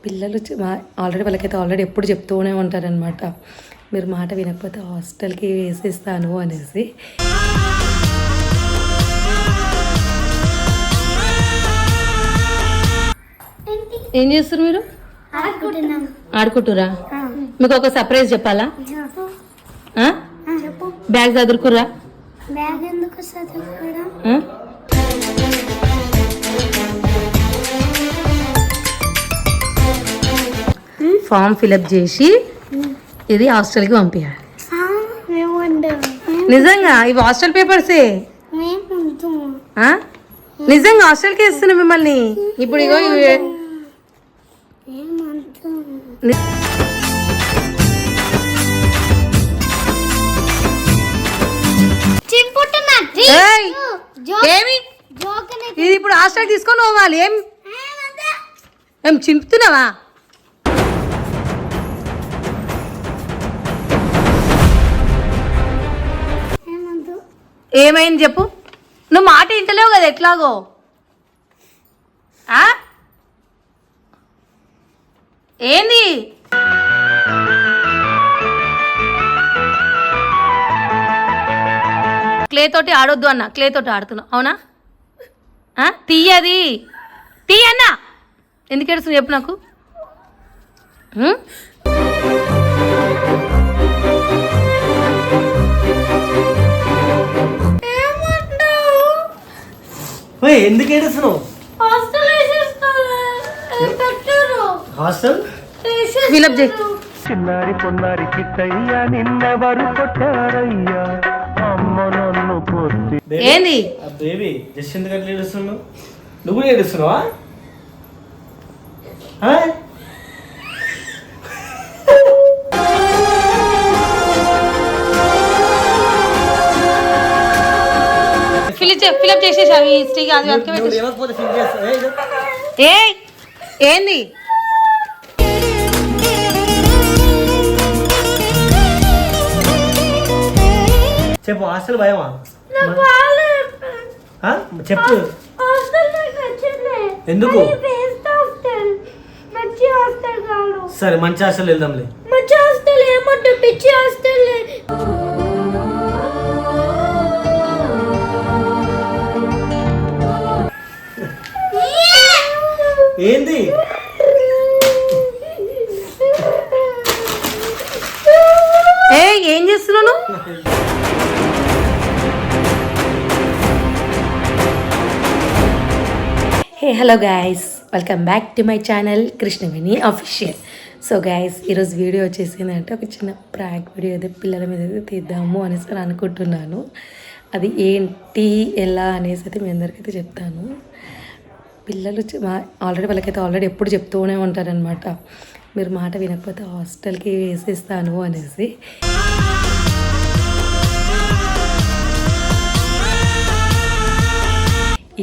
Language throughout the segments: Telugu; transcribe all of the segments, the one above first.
పిల్లలు ఆల్రెడీ వాళ్ళకైతే ఆల్రెడీ ఎప్పుడు చెప్తూనే ఉంటారనమాట, మీరు మాట వినకపోతే హాస్టల్కి వేసేస్తాను అనేసి. ఏం చేస్తారు మీరు? ఆడుకుంటురా? మీకు ఒక సర్ప్రైజ్ చెప్పాలా? బ్యాగ్ చదువుకురా? ఫామ్ ఫిలప్ చేసి ఇది హాస్టల్కి పంపించాలి. నిజంగా ఇవి హాస్టల్ పేపర్సే, నిజంగా హాస్టల్కి వేస్తున్నా మిమ్మల్ని. ఇప్పుడు ఇగో ఏమి ఇది ఇప్పుడు హాస్టల్ తీసుకొని పోవాలి. ఏం చింపుతున్నావా? ఏమైంది చెప్పు. నువ్వు మాట ఇంటలేవు కదా ఎట్లాగో. ఏంది క్లే తోటి ఆడొద్దు అన్న, క్లే తోటి ఆడుతున్నావు అవునా? తీయది తీయన్నా. ఎందుకు ఏడుస్తుంది చెప్పు నాకు. ఎందుకు ఏడుస్తున్నావు? హాస్టల్ ఫిలప్ చేయి. చిన్నారి పొన్నారి కిట్టయ్యా నిన్నెవరు కొట్టారయ్యా అమ్మ నన్ను కొట్టి. ఏంది బేబీ జస్ట్ ఎందుకు అట్లా ఏడుస్తున్నావు? నువ్వు కూడా ఏడుస్తున్నావా? ఫిలప్ చేసేసావి స్త్రీగా అది ఏంది? చెప్పు. హాస్టల్ భయమా? చెప్పు ఎందుకు? సరే మంచి హాస్టల్ వెళ్దాంలే. మంచి హాస్టల్ ఏమంటే పిచ్చి హాస్టల్. ఏంది? ఏం చేస్తున్నాను? Hello guys, welcome back to my channel Krishnaveni official. So guys, ఈరోజు వీడియో వచ్చేసిందంటే ఒక చిన్న ప్రాంక్ వీడియో అయితే పిల్లల మీద అయితే తీద్దాము అనేసి అనుకుంటున్నాను. అది ఏంటి ఎలా అనేసి అయితే మీ అందరికైతే చెప్తాను. పిల్లలు ఆల్రెడీ వాళ్ళకైతే ఆల్రెడీ ఎప్పుడు చెప్తూనే ఉంటారనమాట, మీరు మాట వినకపోతే హాస్టల్కి వేసేస్తాను అనేసి.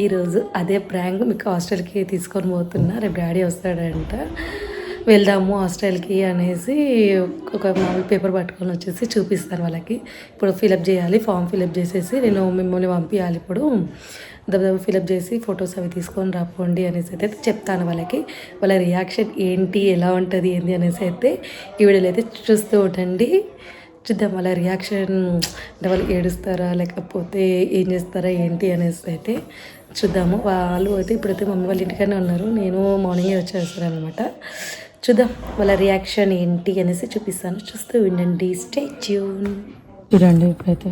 ఈరోజు అదే ప్రాంక్ మీకు హాస్టల్కి తీసుకొని పోతున్నా. రేపు డాడీ వస్తాడంట, వెళ్దాము హాస్టల్కి అనేసి ఒక మామూలు పేపర్ పట్టుకొని వచ్చేసి చూపిస్తాను వాళ్ళకి. ఇప్పుడు ఫిలప్ చేయాలి, ఫామ్ ఫిలప్ చేసేసి నేను మిమ్మల్ని పంపించాలి. ఇప్పుడు దెబ్బ ఫిలప్ చేసి ఫొటోస్ అవి తీసుకొని రాపోండి అనేసి అయితే చెప్తాను వాళ్ళకి. వాళ్ళ రియాక్షన్ ఏంటి, ఎలా ఉంటుంది, ఏంటి అనేసి అయితే ఈ వీడియోలో అయితే చూస్తూ ఉండండి. చూద్దాం వాళ్ళ రియాక్షన్. అంటే వాళ్ళు ఏడుస్తారా లేకపోతే ఏం చేస్తారా ఏంటి అనేసి అయితే చూద్దాము. వాళ్ళు అయితే ఇప్పుడైతే మమ్మీ వాళ్ళ ఇంటికనే ఉన్నారు, నేను మార్నింగే వచ్చేస్తారనమాట. చూద్దాం వాళ్ళ రియాక్షన్ ఏంటి అనేసి చూపిస్తాను, చూస్తూ ఉండండి. Stay tune. చూడండి, ఇప్పుడైతే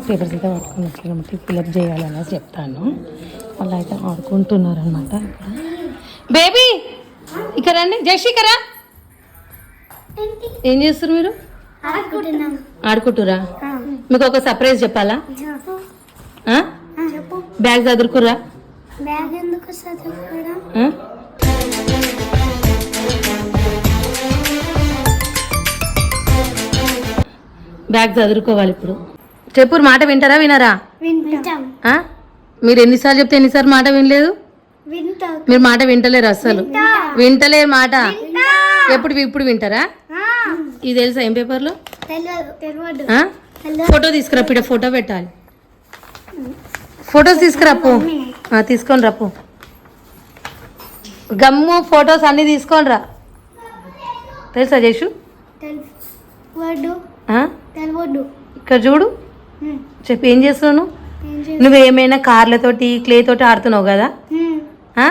పేపర్స్ అయితే పట్టుకొని వచ్చారనమాట, ఫిలప్ చేయాలనేసి చెప్తాను. వాళ్ళు అయితే ఆడుకుంటున్నారు అనమాట. బేబీ ఇక్కడ రండి. జయశిఖరా ఏం చేస్తారు మీరు? ఆడుకుంటురా? మీకు ఒక సర్ప్రైజ్ చెప్పాలా? బ్యాగ్ చదువుకురా? బ్యాగ్ చదువుకోవాలి. ఇప్పుడు చెప్పు, మాట వింటారా వినరా? మీరు ఎన్నిసార్లు చెప్తే ఎన్నిసార్లు మాట వినలేదు? మీరు మాట వింటలేరు, అస్సలు వింటలేరు మాట. ఇప్పుడు వింటారా? ఇది తెలుసా ఏం పేపర్లో? ఫోటో తీసుకురా, పిడ ఫోటో పెట్టాలి. ఫొటోస్ తీసుకురాపో, తీసుకొని రాపో. గమ్ము ఫొటోస్ అన్నీ తీసుకొని రా. తెలుసా జేషు? తెలియదు ఆ? తెలియదు. ఇక్కడ చూడు, చెప్పు ఏం చేస్తున్నావు నువ్వు? ఏమైనా కార్లతోటి క్లే తోటి ఆడుతున్నావు కదా, ఆ?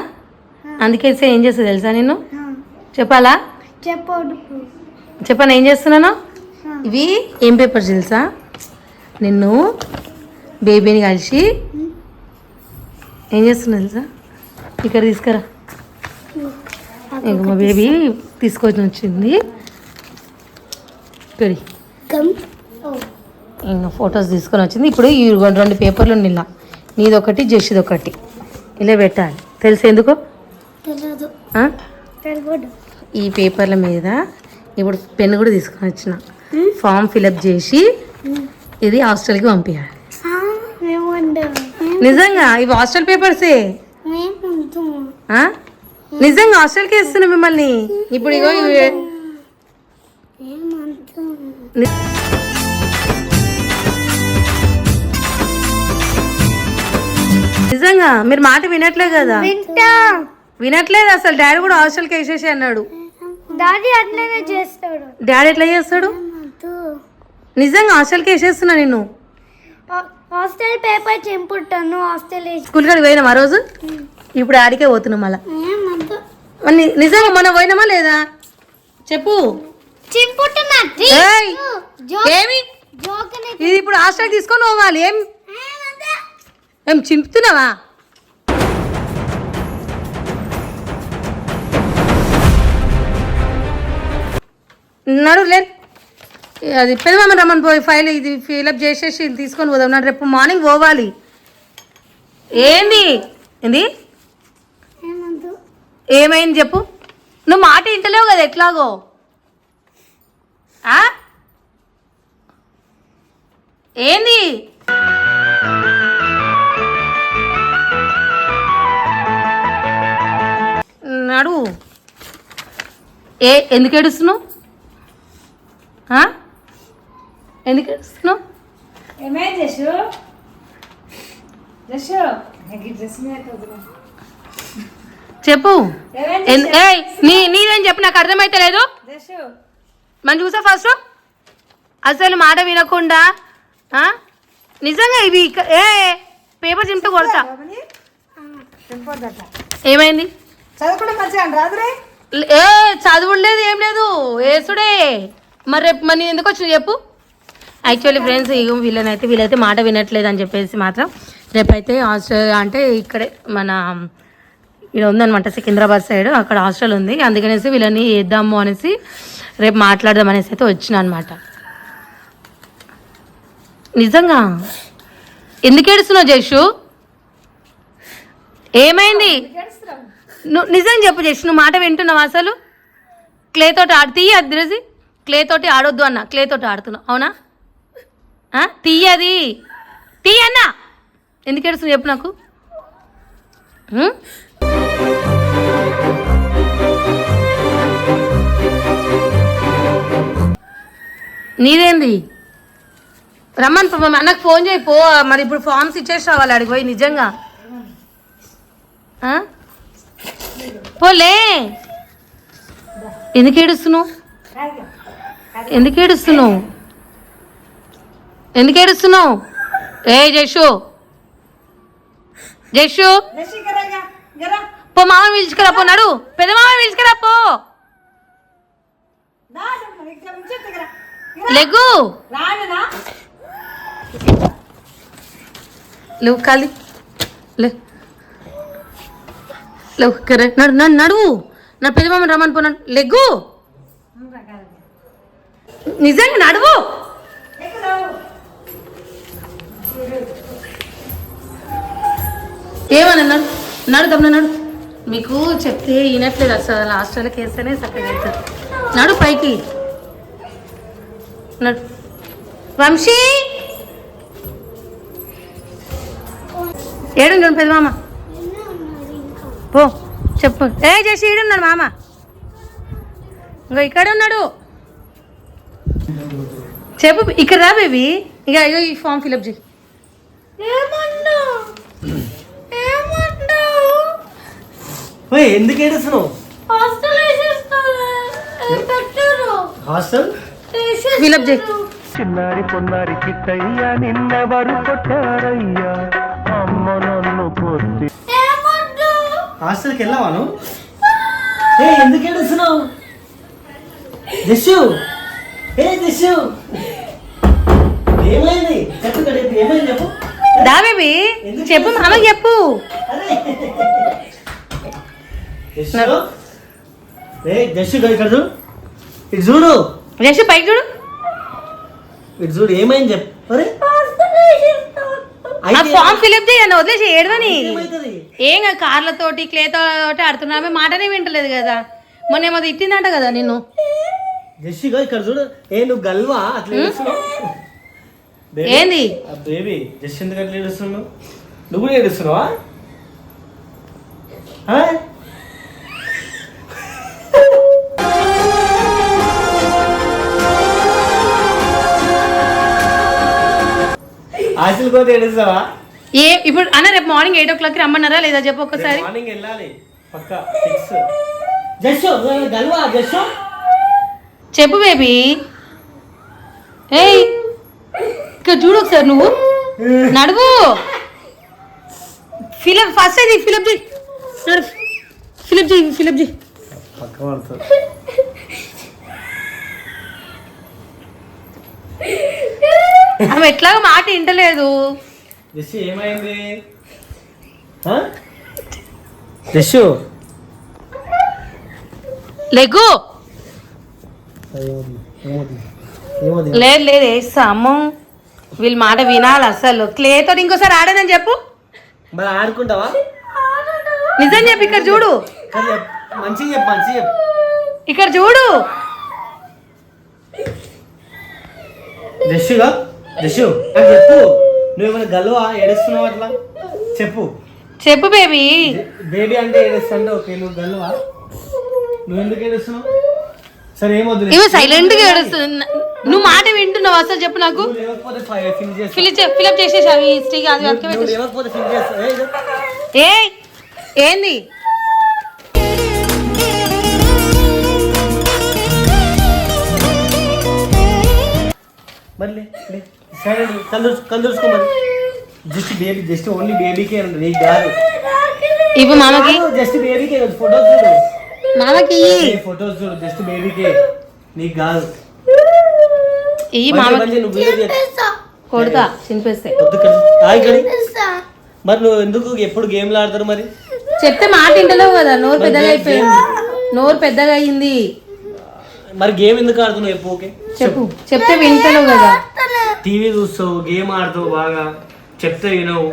అందుకే ఏం చేస్తావు తెలుసా నిన్ను? చెప్పాలా? చెప్పదు. చెప్పాను ఏం చేస్తున్నాను? ఇవి ఏం పేపర్స్ తెలుసా? నిన్ను బేబీని కలిసి ఏం చేస్తున్నా తెలుసా? ఇక్కడ తీసుకురా. ఇంక మా బేబీ తీసుకొని వచ్చింది. ఇక్కడి ఇంకా ఫొటోస్ తీసుకొని వచ్చింది. ఇప్పుడు ఈ 2 పేపర్లు ఇలా, నీదొకటి జెస్సిది ఒకటి ఇలా పెట్టాలి. తెలుసు ఎందుకు? తెలియదు. ఆ? తెలియదు. ఈ పేపర్ల మీద ఇప్పుడు పెన్ కూడా తీసుకొని వచ్చిన, ఫామ్ ఫిలప్ చేసి ఇది హాస్టల్కి పంపించాలి. నిజంగా ఇవి హాస్టల్ పేపర్సే. ఆ? నిజంగా హాస్టల్కి ఇస్తున్నా మిమ్మల్ని. ఇప్పుడు ఇగో నిజంగా మీరు మాట వినట్లే కదా? వినట్లేదు అసలు. డాడీ కూడా హాస్టల్కి వేసేసి అన్నాడు. డాడీ అట్లనే చేస్తాడు. డాడీ ఎట్లా చేస్తాడు? నిజంగా హాస్టల్కి వేసేస్తున్నా నిన్ను. హాస్టల్ పేపర్ చింపుతాను. హాస్టల్ స్కూల్ కాడికి పోయినాం ఆ రోజు. ఇప్పుడు ఆడికే పోతున్నాం మళ్ళా. నిజంగా మనం పోయినామా లేదా చెప్పు? చింపుతున్నా. ఏయ్, ఏమి ఇది ఇప్పుడు హాస్టల్కి తీసుకొని పోవాలి. ఏం చింపుతున్నావా? నడు లే, అది పెద్దమ్మ రమ్మని పోయి ఫైల్ ఇది ఫిలప్ చేసేసి తీసుకొని పోదాం. నాడు రేపు మార్నింగ్ పోవాలి. ఏంది ఏంది ఏమైంది చెప్పు? నువ్వు మాట ఇంటలేవు కదా ఎట్లాగో. ఏంది నడు. ఎందుకు ఏడుస్తున్నావు? ఎందుకు ఏడుస్తున్నావు? ఏమైంది జషు? జషు చెప్పు. నీదేం చెప్పు, నాకు అర్థమైతే లేదు. జషు మనం చూసా ఫస్ట్ అసలు మాట వినకుండా. నిజంగా ఇవి పేపర్ చింపుతూ కొడతా. ఏమైంది? చదువుకుంటే మంచిగా రాదురే. చదువులేదు ఏం లేదు, ఏసుడే. మరి రేపు మరి నేను ఎందుకు వచ్చిన చెప్పు? యాక్చువల్లీ ఫ్రెండ్స్ వీళ్ళైతే మాట వినట్లేదు అని చెప్పేసి మాత్రం రేపైతే హాస్టల్ అంటే ఇక్కడే మన ఇక్కడ ఉందనమాట సికింద్రాబాద్ సైడ్, అక్కడ హాస్టల్ ఉంది. అందుకనేసి వీళ్ళని వేద్దాము అనేసి రేపు మాట్లాడదాం అనేసి అయితే వచ్చిన అనమాట. నిజంగా ఎందుకు ఏడుస్తున్నావు జేషు? ఏమైంది? నువ్వు నిజం చెప్పు జేషు, నువ్వు మాట వింటున్నావు అసలు? క్లే తోటి తీయి అది క్లే తోటి ఆడొద్దు అన్న, క్లే తోటి ఆడుతున్నావు అవునా? తీయది తీయన్నా. ఎందుకు ఏడుస్తున్నావు చెప్పు నాకు? నీదేంది? రమ్మని అన్నకు ఫోన్ చేయి పో. మరి ఇప్పుడు ఫామ్స్ ఇచ్చేసి రావాలి అడిగి పోయి. నిజంగా పోలే. ఎందుకు ఏడుస్తున్నావు? ఎందుకు ఏడుస్తున్నావు? ఎందుకు ఏడుస్తున్నావు? జషు జషు పో, మామ పిలుచుకురా పో. నడు, పెద్ద మామ పిలుచుకురా పో. లెగ్గు లేవు ఖాళీ లేవు కరే. నడు నడు నడువు. నా పెద్ద మామ రమ్మని పోనాడు. లెగ్గు నిజంగా నడువు. ఏమన్నా నడు తమ్ముడు నడు. మీకు చెప్తే వినట్లేదు అసలు. హాస్టల్కి వేస్తేనే చక్కగా అవుతుంది. నడు పైకి నడు. వంశీ ఏడున్నాడు పెద్ద మామ? పో చెప్పు. చేసి ఈడున్నాడు మామ. ఇంకా ఇక్కడ ఉన్నాడు. చెప్పు. ఇక్కడ రా బేబీ. ఇక అయ్యో ఈ ఫామ్ ఫిలప్ చేయి. ఓయ్ ఎందుకు ఏడుస్తున్నావు? హాస్టల్ వేసేస్తారు హాస్టల్ ఫిలప్ చేయి. చిన్నారి పొన్నారి చిట్టయ్యా నిన్నెవరు కొట్టారయ్యా అమ్మ నన్ను కొట్టి హాస్టల్కి వెళ్ళావా నువ్వు? ఏ ఎందుకు ఏడుస్తున్నావు? జస్సు జస్సు ఏమైంది? చెప్పు కదా, ఇప్పుడు ఏమైంది చెప్పు. దా బేబీ చెప్పు, మామకి చెప్పు. జస్సు జస్సు ఇక్కడ చూడు, ఇటు చూడు, జస్ట్ పైకి చూడు. ఇటు చూడు ఏమైంది చెప్పు. అరే ఆ ఫామ్ ఫిలప్ చేయన్న, వదిలేసి ఏడవని. ఏమైతుంది? ఏం కాదు, కార్లతోటి క్లేతోటి ఆడుతున్నామే, మాటనే వింటలేదు కదా. మొన్న ఏమో తిట్టిందంట కదా నిన్ను. జస్సుగా ఇక్కడ చూడు. ఏ నువ్వు గల్వా అట్లా ఏడుస్తున్నావు? ఏంది బేబీ జస్ట్ ఎందుకు అట్లా ఏడుస్తున్నావు? నువ్వు కూడా ఏడుస్తున్నావా? హాస్టల్ పోతే ఏడుస్తావా? ఏ ఇప్పుడు అన్న రేపు మార్నింగ్ 8 o'clock రమ్మన్నారా లేదా చెప్పు ఒక్కసారి. మార్నింగ్ వెళ్ళాలి పక్కా ఫిక్స్. జస్సు గల్వా జస్సు చెప్పు బేబీ. ఏయ్ ఇక్కడ చూడు ఒకసారి, నువ్వు నడువు. ఫిలప్ ఫస్ట్ అది ఫిలప్ చేయి, ఫిలప్ చేయి, ఫిలప్ చేయి. పక్క పడుతుంది. ఆమె ఎట్లాగో మాట వింటలేదు. జస్సు ఏమైంది? జస్సు లెగ్గు. లేదు లేదు వేస్తా అమ్మ, వీళ్ళ మాట వినాలి అసలు. క్లేతో ఇంకోసారి ఆడనని చెప్పు. మరి ఆడుకుంటావా? నిజం చెప్పు, ఇక్కడ చూడు, మంచిగా చెప్పు, మంచిగా చెప్పు. ఇక్కడ చూడు. జస్సుగా జస్సు నాకు చెప్పు, నువ్వేమైనా గల్వా ఏడుస్తున్నావు అట్లా చెప్పు. చెప్పు బేబీ. బేబీ అంటే ఏడుస్తుంటే ఓకే, నువ్వు గల్వా? నువ్వు ఎందుకు ఏడుస్తున్నావు? సరే ఏమొద్దు, ఇవి సైలెంట్ గా ఏడుస్తుంది. నువ్వు మాట వింటున్నావు అసలు చెప్పు నాకు. నువ్వు లేకపోతే ఫిల్ చేస్తా. ఫిలప్ చేసేసి అవి స్టిక్ అది నువ్వు లేకపోతే ఫిల్ చేస్తా. ఏ ఏంది? మరి సైలెంట్ కళ్ళు చూసుకో. మరి జస్ట్ బేబీ, జస్ట్ ఓన్లీ బేబీకే అండి, నీకు కాదు. ఇప్పుడు మామకి, జస్ట్ బేబీకే. ఫొటోస్ చూడు, మామకి ఫొటోస్ చూడు, జస్ట్ బేబీకే, నీకు కాదు. ఈ మామకి నువ్వు వీడియో చేస్తా. కొడతా చింపేస్తే. మరి నువ్వు ఎందుకు ఎప్పుడు గేమ్లు ఆడతారు? మరి చెప్తే మాట వింటలేవు కదా, నోరు పెద్దగా అయిపోయింది, నోరు పెద్దగా అయింది. మరి గేమ్ ఎందుకు ఆడుతున్నావు ఎప్పుడు? ఓకే చెప్పు, చెప్తే వింటలేవు కదా. టీవీ చూస్తావు, గేమ్ ఆడతావు, బాగా చెప్తే వినవు,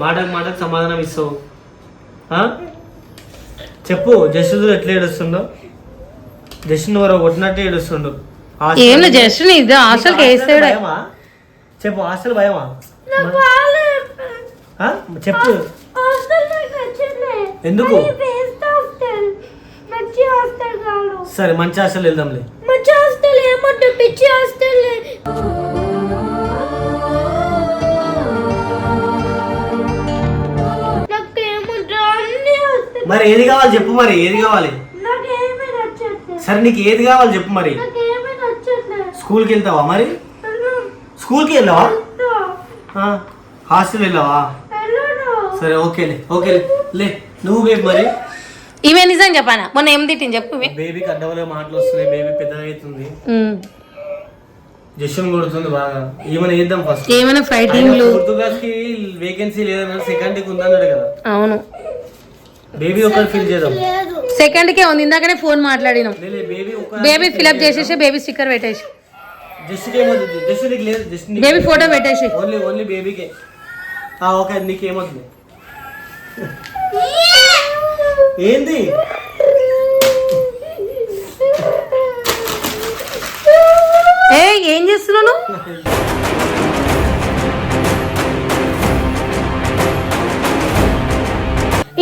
మాటకు సమాధానం ఇస్తావు. చెప్పు. జస్ట్ ఎట్లా ఏడుస్తుండో, జస్ట్ నువ్వు కొట్టినట్టే ఏడుస్తుండు. ఏం జస్ట్ ఇది హాస్టల్కి వేస్తాడు. చెప్పు, హాస్టల్ భయమా? చెప్పు ఎందుకు? సరే మంచి హాస్టల్ వెళ్దాంలే. మంచి హాస్టల్ ఏమంటే పిచ్చి హాస్టల్. మరి ఏది కావాలి చెప్పు. మరి ఏది కావాలి? సరే నీకు ఏది కావాలి చెప్పు. మరి స్కూల్కి వెళ్తావా? మరి స్కూల్కి వెళ్ళావా? హాస్టల్ వెళ్ళావా? సరే ఓకేలే, ఓకేలే లే. నువ్వు బేబీ మరి ఇవే నిజం చెప్పానా? మొన్న ఏం తిట్టింది చెప్పు. బేబీకి అడ్డవలే మాటలు వస్తున్నాయి, బేబీ పెద్దగా అవుతుంది, జస్ట్ కొడుతుంది బాగా. ఏమైనా చేద్దాం ఫస్ట్. ఏమైనా ఫైటింగ్ ఫోర్త్ క్లాస్ కి వేకెన్సీ లేదన్నాడు, సెకండ్ కి ఉందన్నాడు కదా. అవును, బేబీ ఒకటి ఫిల్ చేద్దాం. సెకండ్ కే ఉంది, ఇందాకనే ఫోన్ మాట్లాడినాం. బేబీ ఫిల్అప్ చేసేసి బేబీ స్టిక్కర్ పెట్టేసి, జస్ట్ ఏమవుతుంది? జస్ట్ నీకు లేదు, జస్ట్ బేబీ ఫోటో పెట్టేసి. ఓన్లీ బేబీకే. ఓకే, నీకేమవుతుంది? ఏంది? ఏం చేస్తున్నాను?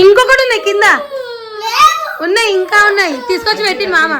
ఇంకొకటి ఉన్నాయి కింద, ఉన్నాయి ఇంకా ఉన్నాయి, తీసుకొచ్చి పెట్టింది మామ.